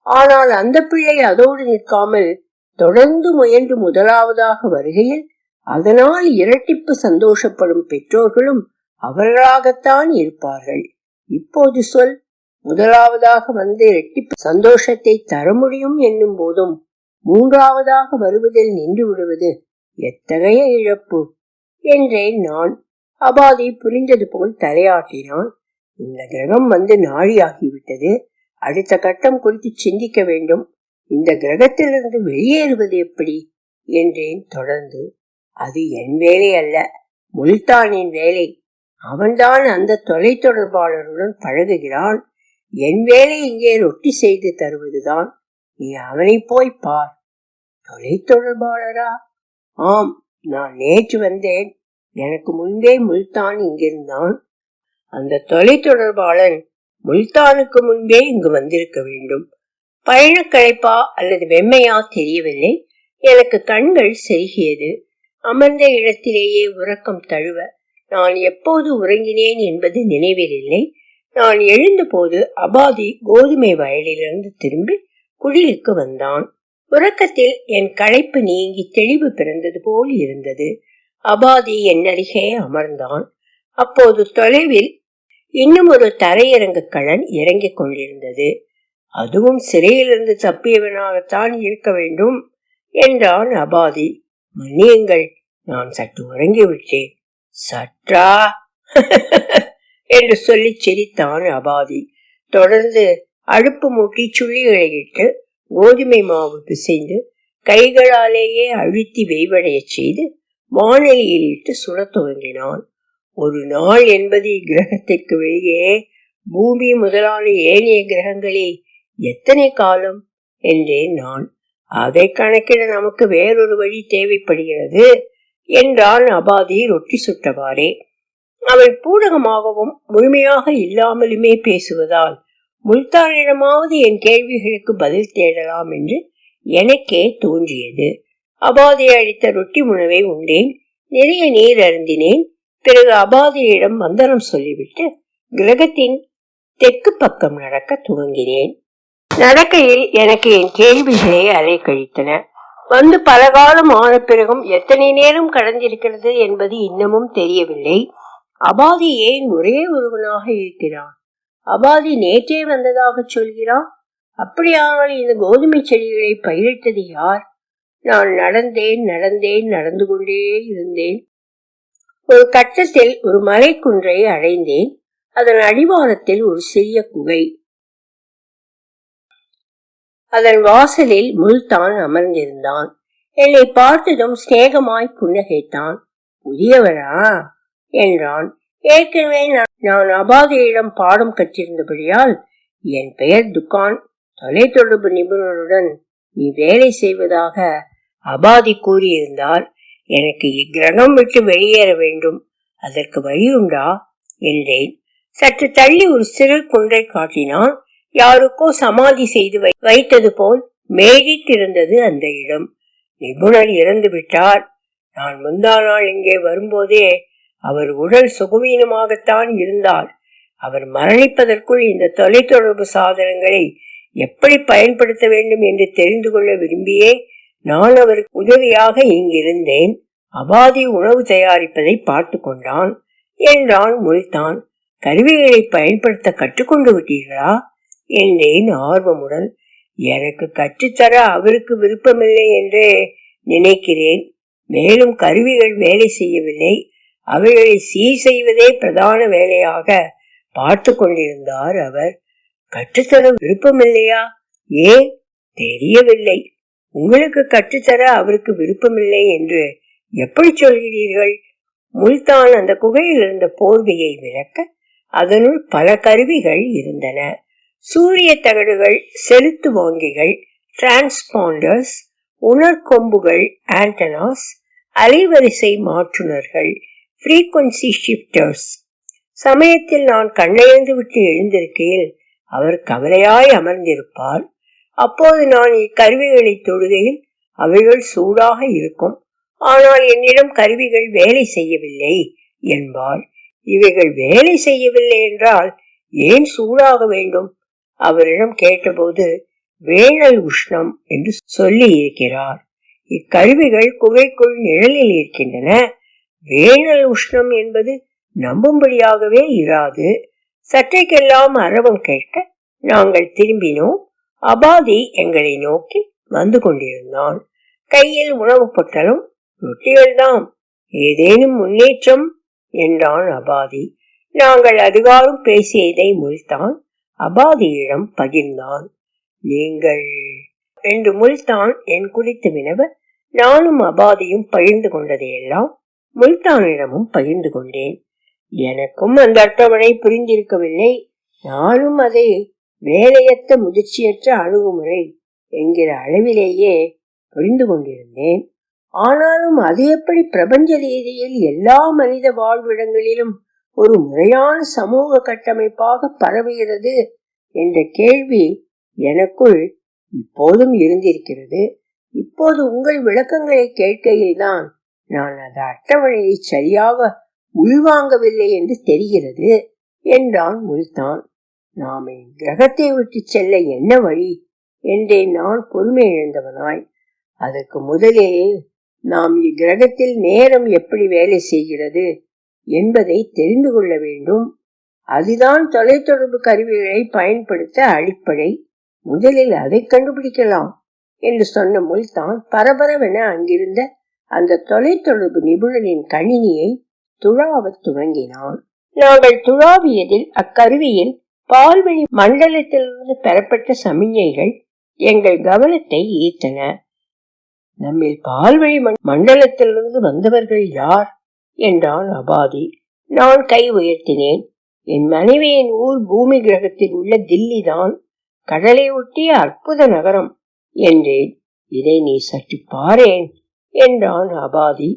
ஆனால் அந்த பிள்ளை அதோடு நிற்காமல் தொடர்ந்து முயன்று 1ஆவதாக வருகையில் அதனால் இரட்டிப்பு சந்தோஷப்படும் பெற்றோர்களும் அவர்களாகத்தான் இருப்பார்கள். இப்போது சொல், 1ஆவதாக வந்து இரட்டிப்பு சந்தோஷத்தை தர முடியும் என்னும் போதும் 3ஆவதாக வருவதில் நின்று விடுவது எத்தகைய இழப்பு என்றேன் நான். அபாதி புரிந்தது போல் தலையாட்டினான். இந்த கிரகம் வந்து நாழியாகிவிட்டது. அடுத்த கட்டம் குறித்து சிந்திக்க வேண்டும். இந்த கிரகத்திலிருந்து வெளியேறுவது எப்படி என்றேன் தொடர்ந்து. அது என் வேலை அல்ல, முல்தானின் வேலை. அவன்தான் அந்த தொலை தொடர்பாளருடன் பழகுகிறான். என் வேலை இங்கே ரொட்டி செய்து தருவதுதான். நீ அவனை போய் பார். தொலை தொடர்பாளரா? ஆம், நான் நேற்று வந்தேன். எனக்கு முன்பே முல்தான் இங்கிருந்தான். அந்த தொலை தொடர்பாளன் முல்தானுக்கு முன்பே இங்கு வந்திருக்க வேண்டும். பயணக்களைப்பா அல்லது வெம்மையா தெரியவில்லை. எனக்கு கண்கள் செருகியது. அமர்ந்த இடத்திலேயே உறக்கம் தழுவ நான் எப்போது உறங்கினேன் என்பது நினைவில் இல்லை. நான் எழுந்த போது அபாதி கோதுமை வயலிலிருந்து திரும்பி குடிலுக்கு வந்தான். உறக்கத்தில் என் களைப்பு நீங்கி தெளிவு பிறந்தது போல் இருந்தது. அபாதி என் அருகே அமர்ந்தான். அப்போது தொலைவில் இன்னும் ஒரு தரையிறங்கு கலன் இறங்கிக் கொண்டிருந்தது. அதுவும் சிறையிலிருந்து தப்பியவனாகத்தான் இருக்க வேண்டும் என்றான் அபாதி. மன்னியுங்கள், நான் சற்று உறங்கிவிட்டேன். சற்றா என்று சொல்லி சிரித்தான் அபாதி. தொடர்ந்து அடுப்பு மூட்டி சுள்ளிகளை இட்டு கோதுமை மாவு பிசைந்து கைகளாலேயே அழுத்தி வெய்வடைய செய்து வானலியில் இட்டு சுட துவங்கினான். ஒரு நாள் என்பது இக்கிரகத்திற்கு வெளியே பூமி முதலான ஏனைய கிரகங்களில் எத்தனை காலம் என்றேன் நான். அதை கணக்கிட நமக்கு வேறொரு வழி தேவைப்படுகிறது என்றான் அபாதி ரொட்டி சுட்டவாறே. அவள் பூடகமாகவும் முழுமையாக இல்லாமலுமே பேசுவதால் முல்தானிடமாவது என் கேள்விகளுக்கு பதில் தேடலாம் என்று எனக்கே தோன்றியது. அபாதி அளித்த ரொட்டி உணவை உண்டேன். நிறைய நீர் அருந்தினேன். பிறகு அபாதியிடம் மந்திரம் சொல்லிவிட்டு கிரகத்தின் தெற்கு பக்கம் நடக்க துவங்கினேன். நடக்கையில் எனக்கு என் கேள்விகளே அலை கழித்தன. வந்து பல காலம் ஆன பிறகும் எத்தனை நேரம் கடந்திருக்கிறது என்பது இன்னமும் தெரியவில்லை. அபாதி ஏன் ஒரே ஒருவனாக இருக்கிறான்? அபாதி நேற்றே வந்ததாக சொல்கிறான். அப்படியானால் இந்த கோதுமை செடிகளை பயிரிட்டது யார்? நான் நடந்து கொண்டே இருந்தேன். ஒரு கட்டத்தில் ஒரு மலைக்குன்றை அடைந்தேன். அதன் அடிவாரத்தில் ஒரு சிறிய குகை. அதன் வாசலில் முல்தான் அமர்ந்திருந்தான். என்னை பார்த்ததும் சிநேகமாய் புன்னகைத்தான். புதியவரா என்றான். ஏற்கனவே நான் அபாதியிடம் பாடம் கற்றிருந்தபடியால் என் பெயர் துக்கான். தொலைத்தொடர்பு நிபுணருடன் நீ வேலை செய்வதாக அபாதி கூறியிருந்தால் எனக்கு இக்கிரகம் விட்டு வெளியேற வேண்டும். அதற்கு வழியுண்டா என்றேன். சற்று தள்ளி ஒரு சிறு குன்றை காட்டினான். யாருக்கோ சமாதி செய்து வைத்தது போல் மேடிட்டிருந்தது அந்த இடம். நிபுணர் இறந்து விட்டார். நான் முந்தா நாள் இங்கே வரும்போதே அவர் உடல் சுகவீனமாகத்தான் இருந்தார். அவர் மரணிப்பதற்குள் இந்த தொலைத்தொடர்பு சாதனங்களை எப்படி பயன்படுத்த வேண்டும் என்று தெரிந்து கொள்ள விரும்பியே நான் அவருக்கு உதவியாக இங்கிருந்தேன். அபாதி உணவு தயாரிப்பதை பார்த்து கொண்டான் என்றான் முல்தான். கருவிகளை பயன்படுத்த கற்றுக்கொண்டு விட்டீர்களா என்றேன் ஆர்வமுடன். எனக்கு கற்றுத்தர அவருக்கு விருப்பமில்லை என்றே நினைக்கிறேன். மேலும் கருவிகள் வேலை செய்யவில்லை. அவைகளை சீர் செய்வதே பிரதான வேலையாக பார்த்து கொண்டிருந்தார் அவர். கற்றுத்தர விருப்பமில்லையா? ஏன் தெரியவில்லை. உங்களுக்கு கற்றுத்தர அவருக்கு விருப்பமில்லை என்று எப்படி சொல்கிறீர்கள்? முல்தான் அந்த குகையில் இருந்த போர்வையை விளக்க அதனுள் பல கருவிகள் இருந்தன. சூரிய தகடுகள், செலுத்து வாங்கிகள், டிரான்ஸ்பாண்டர்ஸ், உணர்கொம்புகள், ஆண்டனாஸ், அலைவரிசை மாற்றுனர்கள், ஃப்ரீக்வன்சி ஷிப்டர்ஸ். சமயத்தில் நான் கண்ணையந்து விட்டு எழுந்திருக்கையில் அவர் கவலையாய் அமர்ந்திருப்பார். அப்போது நான் இக்கருவிகளை தொடுகையில் அவைகள் சூடாக இருக்கும். ஆனால் என்னிடம் கருவிகள் வேலை செய்யவில்லை என்பார். இவைகள் வேலை செய்யவில்லை என்றால் ஏன் சூடாக வேண்டும்? அவரிடம் கேட்டபோது வேணல் உஷ்ணம் என்று சொல்லி இருக்கிறார். இக்கருவிகள் குகைக்குள் நிழலில் இருக்கின்றன. வேணல் உஷ்ணம் என்பது நம்பும்படியாகவே இராது. சற்றைக்கெல்லாம் அரவம் கேட்க நாங்கள் திரும்பினோம். அபாதி எங்களை நோக்கி வந்து கொண்டிருந்தான். கையில் உணவு பொட்டலும் ரொட்டிகள் தான். ஏதேனும் முன்னேற்றம் என்றான் அபாதி. நாங்கள் அதிகாரம் பேசியதை முல்தான் அபாதியிடம் பகிர்ந்தான். நீங்கள் என்று முல்தான் என் குறித்து வினவ நானும் அபாதியும் பகிர்ந்து கொண்டதையெல்லாம் முல்தானிடமும் பகிர்ந்து கொண்டேன். எனக்கும் அந்த அட்டவணை புரிந்திருக்கவில்லை. நானும் அதை வேலையற்ற முதிர்ச்சியற்ற அணுகுமுறை என்கிற அளவிலேயே புரிந்து கொண்டிருந்தேன். ஆனாலும் அது எப்படி பிரபஞ்ச ரீதியில் எல்லா மனித வாழ்விடங்களிலும் ஒரு முறையான சமூக கட்டமைப்பாக பரவுகிறது என்ற கேள்வி எனக்குள் இப்போதும் இருந்திருக்கிறது. இப்போது உங்கள் விளக்கங்களை கேட்கையில்தான் நான் அந்த அட்டவணையை சரியாக உள்வாங்கவில்லை என்று தெரிகிறது என்றான் முல்தான். நாம கிரகத்தை விட்டு செல்ல என்ன வழி என்றேன் நான் பொறுமை இழந்தவனாய். அதற்கு முதலில் நாம் இக்கிரகத்தில் நேரம் எப்படி வேலை செய்கிறது என்பதை தெரிந்து கொள்ள வேண்டும். அதுதான் தொலைத்தொடர்பு கருவிகளை பயன்படுத்த அடிப்படை. முதலில் அதை கண்டுபிடிக்கலாம் என்று சொன்ன முல்தான் பரபரவென அங்கிருந்த அந்த தொலைத்தொடர்பு நிபுணரின் கணினியை துழாவத் துவங்கினான். நாங்கள் துழாவியதில் அக்கருவியில் பால்வெளி மண்டலத்திலிருந்து பெறப்பட்ட சமிஞைகள் எங்கள் கவனத்தை ஈர்த்தன. நம்மில் பால்வழி மண்டலத்திலிருந்து வந்தவர்கள் யார் என்றான் அபாதி. நான் கை உயர்த்தினேன். என் மனைவியின் ஊர் பூமி கிரகத்தில் உள்ள தில்லி தான். கடலை ஒட்டிய அற்புத நகரம் என்றேன். இதை நீ சற்று பாரேன் என்றான் அபாதி.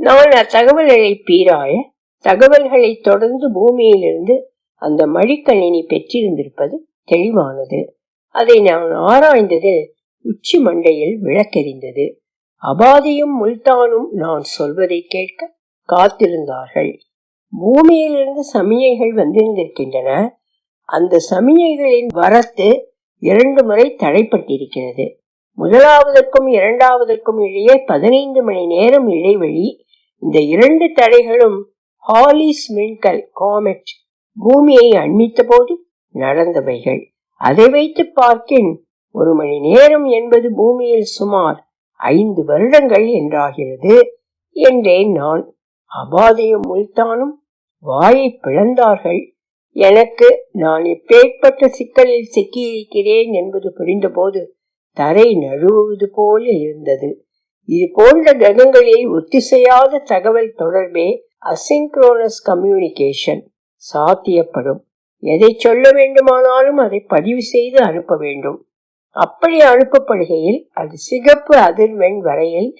நான் அத்தகவல்களை பீராய தகவல்களை தொடர்ந்து பூமியிலிருந்து அந்த மடிக்கணினி பெற்றிருந்திருப்பது தெளிவானது. அதை நான் ஆராய்ந்ததில் உச்சி மண்டையில் விளக்கெறிந்தது. அபாதியும் முல்தானும் நான் சொல்வதை கேட்க காத்திருந்தார்கள். பூமியிலிருந்து சமிஞைகள் வந்திருந்திருக்கின்றன. அந்த சமிஞைகளின் வரத்து 2 முறை தடைப்பட்டிருக்கிறது. முதலாவதற்கும் இரண்டாவதற்கும் இடையே 15 மணி நேரம் இடைவெளி. இந்த 2 தடைகளும் ஹாலிஸ் மின்கல் காமெட் பூமியை அண்மித்த போது நடந்தவைகள். அதை வைத்து பார்க்கின் 1 மணி நேரம் என்பது பூமியில் சுமார் 5 வருடங்கள் என்றாகிறது என்றேன் நான். அபாதையும் முல்தானும் வாயை பிளந்தார்கள். எனக்கு நான் எப்பேற்பட்ட சிக்கலில் சிக்கியிருக்கிறேன் என்பது புரிந்தபோது தரை நழுவுவது போல இருந்தது. இது போன்ற கிரகங்களில் ஒத்திசையாத தகவல் தொடர்பே அசிங்க்ரோனஸ் கம்யூனிகேஷன் சாத்தியப்படும். எதை சொல்ல வேண்டுமானாலும் அதை பதிவு செய்து அனுப்ப வேண்டும். அப்படி அனுப்பப்படுகையில் அது சிகப்பு அதிர்வெண் வரையில்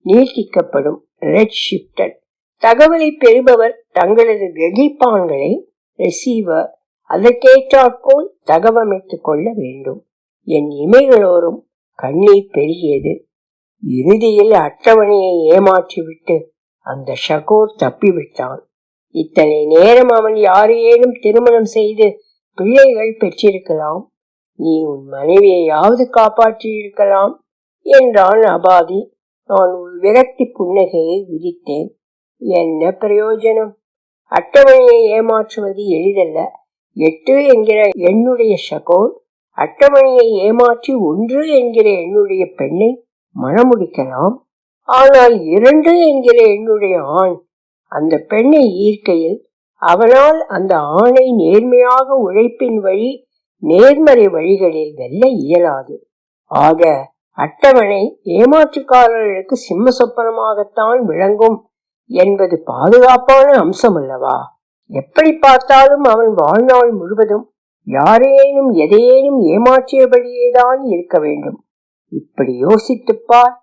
நீட்டிக்கப்படும். ரெட் ஷிப்டட் தகவலை பெறுபவர் தங்களது கிரகிப்பான்களை ரிசீவர் அதற்கேற்றாற்போல் தகவமைத்துக் கொள்ள வேண்டும். என் இமைகளோரும் கண்ணீர் பெருகியது. இறுதியில் அட்டவணையை ஏமாற்றிவிட்டு அந்த ஷகோர் தப்பிவிட்டான். இத்தனை நேரம் அவன் யாரையேனும் திருமணம் செய்து பிள்ளைகள் பெற்றிருக்கலாம். நீ உன் மனைவியையாவது காப்பாற்றி இருக்கலாம் என்றான் அபாதி. நான் ஒரு விரக்தி புன்னகையை விதித்தேன். என்ன பிரயோஜனம்? அட்டவணையை ஏமாற்றுவது எளிதல்ல. 8 என்கிற என்னுடைய ஷகோர் அட்டவணையை ஏமாற்றி 1 என்கிற என்னுடைய பெண்ணை மணமுடிக்கலாம். ஆனால் 2 என்கிற என்னுடைய ஆண் அந்த பெண்ணை ஈர்க்கையில் அவனால் அந்த ஆணை நேர்மையாக உழைப்பின் வழி நேர்மறை வழிகளில் வெல்ல இயலாது. ஆக அட்டவணை ஏமாற்றுக்காரர்களுக்கு சிம்ம சொப்பனமாகத்தான் விளங்கும் என்பது பாதுகாப்பான அம்சம் அல்லவா? எப்படி பார்த்தாலும் அவன் வாழ்நாள் முழுவதும் யாரேனும் எதையேனும் ஏமாற்றியபடியேதான் இருக்க வேண்டும். இப்படி யோசித்துப்பார்.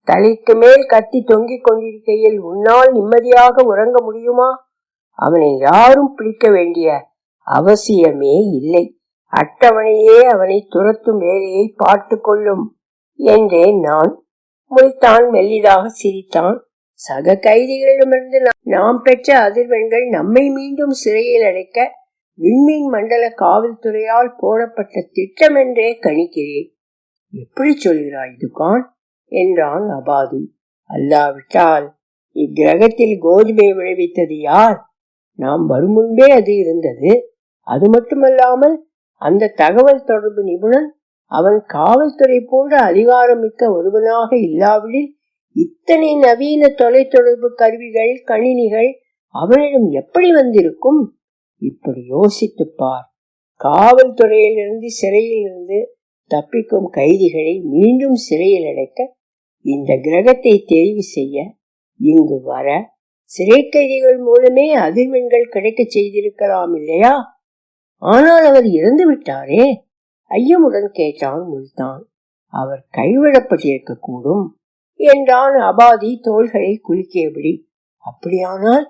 தலைக்கு மேல் கத்தி தொங்கிக் கொண்டிருக்கையில் உன்னால் நிம்மதியாக உறங்க முடியுமா? அவனை யாரும் பிடிக்க வேண்டிய அவசியமே இல்லை. அட்டவணையே அவனை துரத்தும் வேலையை பார்த்து கொள்ளும் என்றேன் நான். முல்தான் மெல்லிதாக சிரித்தான். சக கைதிகளிடமிருந்து நாம் பெற்ற அதிர்வெண்கள் நம்மை மீண்டும் சிறையில் அடைக்க விண்மீன் மண்டல காவல்துறையால் போடப்பட்ட திட்டம் என்றே கணிக்கிறேன். எப்படி சொல்கிறாய் துகான் என்றான் அபாதி. அல்லாவிட்டால் இக்கிரகத்தில் கோதுமை விளைவித்தது யார்? நாம் வரும் முன்பே அது இருந்தது. அது மட்டுமல்லாமல் அந்த தகவல் தொடர்பு நிபுணன் அவன் காவல்துறை போன்ற அதிகாரமிக்க ஒருவனாக இல்லாவிடில் இத்தனை நவீன தொலைத்தொடர்பு கருவிகள் கணினிகள் அவனிடம் எப்படி வந்திருக்கும்? இப்படி யோசித்துப்பார். காவல்துறையிலிருந்து சிறையில் இருந்து தப்பிக்கும் கைதிகளை மீண்டும் சிறையில் அடைக்க இந்த கிரகத்தை தெரிவு செய்ய இங்கு வர சிறை கைதிகள் மூலமே அதிர்வெண்கள் கிடைக்க செய்திருக்கலாம் இல்லையா? ஆனால் அவர் இறந்து விட்டாரே ஐயமுடன் கேட்டான் முல்தான். அவர் கைவிடப்பட்டிருக்க கூடும் என்றான் அபாதி தோள்களை குலுக்கியபடி. அப்படியானால்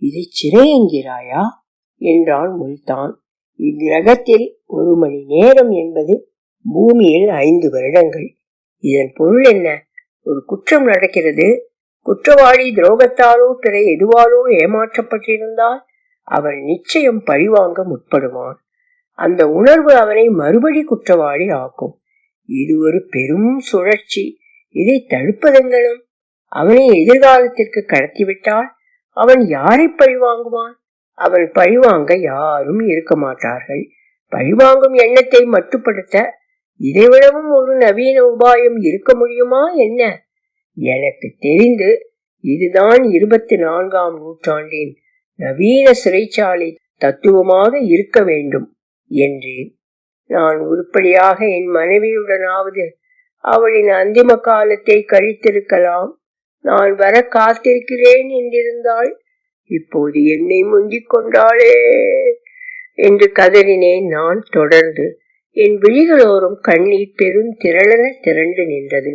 இதை சிறை என்கிறாயா என்றான் முல்தான். இக்கிரகத்தில் 1 மணி நேரம் என்பது பூமியில் 5 வருடங்கள். இதன் பொருள் என்ன? ஒரு குற்றம் நடக்கிறது. குற்றவாளி துரோகத்தாலோ பிற எதுவாலோ ஏமாற்றப்பட்டிருந்தால் அவன் நிச்சயம் பழிவாங்க முற்படுவான். அந்த உணர்வு அவனை மறுபடி குற்றவாளி ஆக்கும். இது ஒரு பெரும் சுழற்சி. இதை தடுப்பதெங்கனும்? அவனை எதிர்காலத்திற்கு கடத்திவிட்டால் அவன் யாரை பழிவாங்குவான்? அவன் பழிவாங்க யாரும் இருக்க மாட்டார்கள். பழிவாங்கும் எண்ணத்தை மட்டுப்படுத்த இதைவிடவும் ஒரு நவீன உபாயம் இருக்க முடியுமா என்ன? எனக்கு தெரிந்து இதுதான் 24ஆம் நூற்றாண்டின் நவீன சிறைச்சாலை தத்துவமாக இருக்க வேண்டும் என்றேன். நான் உருப்படியாக என் மனைவியுடனாவது அவளின் அந்திம காலத்தை கழித்திருக்கலாம். நான் வர காத்திருக்கிறேன் என்றிருந்தாள். இப்போது என்னை முந்திக் கொண்டாளே என்று கதறினேன் நான். தொடர்ந்து என் விழிகளோரும் கண்ணீர் பெரும் திரளென திரண்டு நின்றது.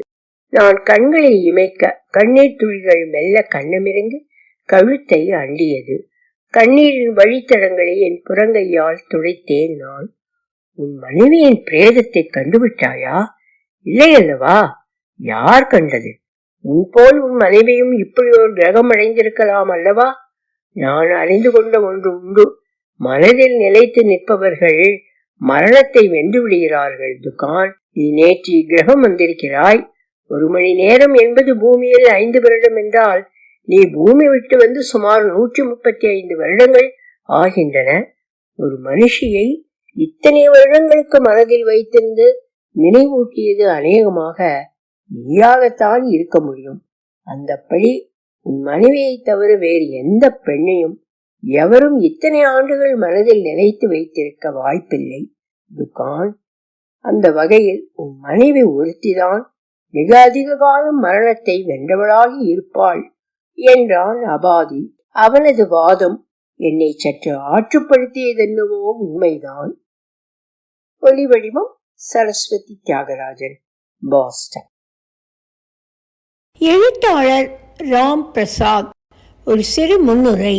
நான் கண்களை இமைக்க கண்ணீர் துளிகள் மெல்ல கண்ணமிறங்கி கழுத்தை அண்டியது. கண்ணீரின் வழித்தடங்களை என் புறங்கையால் துடைத்தேன் நான். உன் மனைவியின் பிரேதத்தை கண்டுவிட்டாயா? இல்லை அல்லவா? யார் கண்டது? உன் போல் உன் மனைவியும் இப்படி ஒரு கிரகம் அடைந்திருக்கலாம் அல்லவா? நான் அறிந்து கொண்ட ஒன்று உண்டு. மனதில் நிலைத்து நிற்பவர்கள் மரணத்தை வென்று விடுகிறார்கள். துகான், நீ நேற்று கிரகம் வந்திருக்கிறாய். 1 மணி நேரம் என்பது பூமியில் 5 வருடம் என்றால் நீ பூமி விட்டு வந்து சுமார் 135 வருடங்கள் ஆகின்றன. ஒரு மனுஷியை இத்தனை வருடங்களுக்கு மனதில் வைத்திருந்து நினைவூட்டியது அநேகமாக நீயாகத்தான் இருக்க முடியும். அந்தப்படி உன் மனைவியை தவிர வேறு எந்த பெண்ணையும் எவரும் இத்தனை ஆண்டுகள் மனதில் நினைத்து வைத்திருக்க வாய்ப்பில்லை துகான். அந்த வகையில் உன் மனைவி ஒருத்திதான் மிக அதிக காலம் மரணத்தை வென்றவளாகி இருப்பாள் என்றான் அபாதி. அவனது வாதம் என்னை சற்று ஆற்றுப்படுத்தியதென்னவோ உண்மைதான். ஒலிவடிவம் சரஸ்வதி தியாகராஜன், பாஸ்டன். எழுத்தாளர் ராம் பிரசாத். ஒரு சிறு முன்னுரை.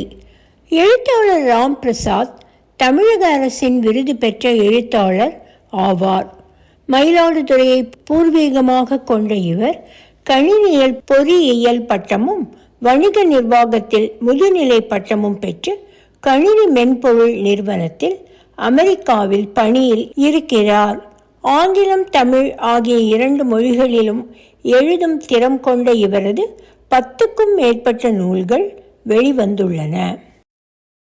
எழுத்தாளர் ராம் பிரசாத் தமிழக அரசின் விருது பெற்ற எழுத்தாளர் ஆவார். மயிலாடுதுறையை பூர்வீகமாக கொண்ட இவர் கணினியல் பொறியியல் பட்டமும் வணிக நிர்வாகத்தில் முதுநிலை பட்டமும் பெற்று கணினி மென்பொருள் நிறுவனத்தில் அமெரிக்காவில் பணியில் இருக்கிறார். ஆங்கிலம், தமிழ் ஆகிய 2 மொழிகளிலும் எழுதும் திறம் கொண்ட இவரது 10க்கும் மேற்பட்ட நூல்கள் வெளிவந்துள்ளன.